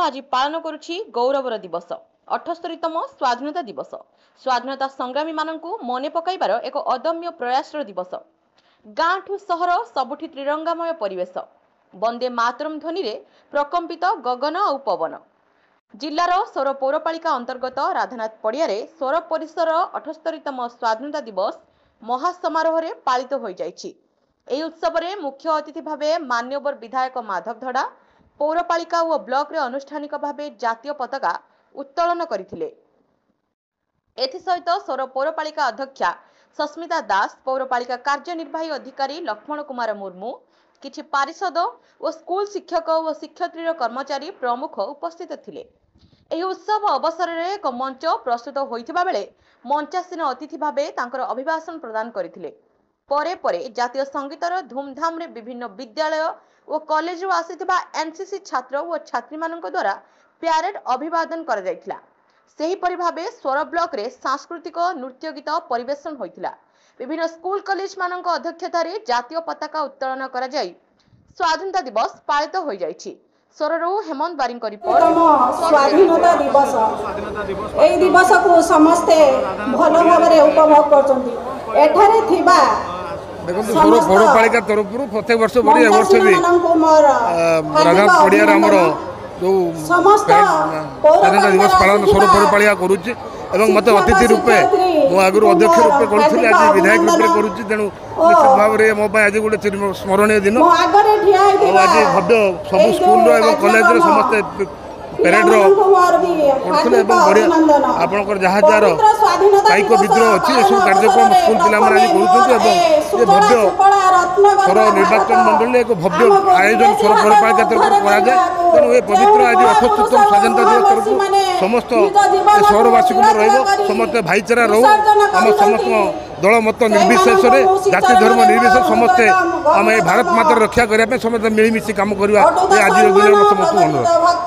आज पालन करुछि गौरवर दिवस 78तम स्वाधीनता दिवस। स्वाधीनता संग्रामी माननकु मने पकाइबार एक अदम्य प्रयास दिवस। गाँ ठू सहर सबुठी त्रिरंगामय परिवेश, वंदे मातरम ध्वनि रे प्रकंपित गगन और पवन। जिलार सोर पौरपालिका अंतर्गत राधानाथ पड़िया सोर परिसर 78तम स्वाधीनता दिवस महासमारोह रे पालित हो जाइछि। एही उत्सव रे मुख्य अतिथि भावे मान्यवर विधायक माधव धड़ा पौरपालिका और ब्लॉक रे अनुष्ठानिक भावे जातीय पताका उत्तोलन करथिले। एथिसहित सोर पौरपालिका अध्यक्षा सस्मिता दास, पौरपालिका कार्यनिर्वाही अधिकारी लक्ष्मण कुमार मुर्मू, किछि पारिषद और स्कूल शिक्षक और शिक्षयित्री कर्मचारी प्रमुख उपस्थित थिले। एही उत्सव अवसर रे एक मंच प्रस्तुत होइथिबा बेले मंचासीन अतिथि भावे तांकर अभिभाषण प्रदान करथिले। परे परे जातीय संगीतर धूमधाम रे विभिन्न विद्यालय और कॉलेज रो आसीथिबा एनसीसी छात्र और छात्री मानक द्वारा प्यारेड अभिवादन कर जायथिला। सेही परि भावे सोर ब्लॉक रे सांस्कृतिक नृत्य गीत परिवेशन होइथिला। विभिन्न स्कूल कॉलेज मानक अध्यक्षता रे जातीय पताका उत्तोलन करा जाई स्वाधीनता दिवस पालित हो जाइछि। सोररो हेमंत बारिंग रिपोर्ट। स्वाधीनता दिवस एई दिवस को समस्त भलो भाबरे उपभोग करचंती। एठारे थिबा देखो सोर पौरपालिका तरफ प्रत्येक वर्ष बड़ी वर्ष भी राधानाथ पड़िया जो स्वाधीनता दिवस पालन सोर पौरपालिका करुच्ची एवं मत अतिथि रूपे मो आगु अध्यक्ष रूपे करुଥିଲି आज विधायक रूपे करुच्ची। तेणु निश्चित भाव में मो आज गोटे स्मरणीय दिन आज भव्य सब स्कूल एवं कॉलेज समस्ते पेरेड करते बढ़िया आपंकर जहाँ जार कायिक विद्रोह अच्छी ये सब कार्यक्रम स्कूल पिला आज भव्य सोर निर्वाचन मंडल एक भव्य आयोजन सोर पौरपालिका तरफ कराए। तेणु ये पवित्र आज 78तम स्वाधीनता दिवस तरफ समस्त सहरवासी को समस्त भाईचारा रो आम समस्त दल मत निर्विशेष जाति धर्म निर्विशेष समस्ते आम भारत माता रक्षा करने समस्त मिलमिशी कम करवा आज दिन समस्त अनुरोध।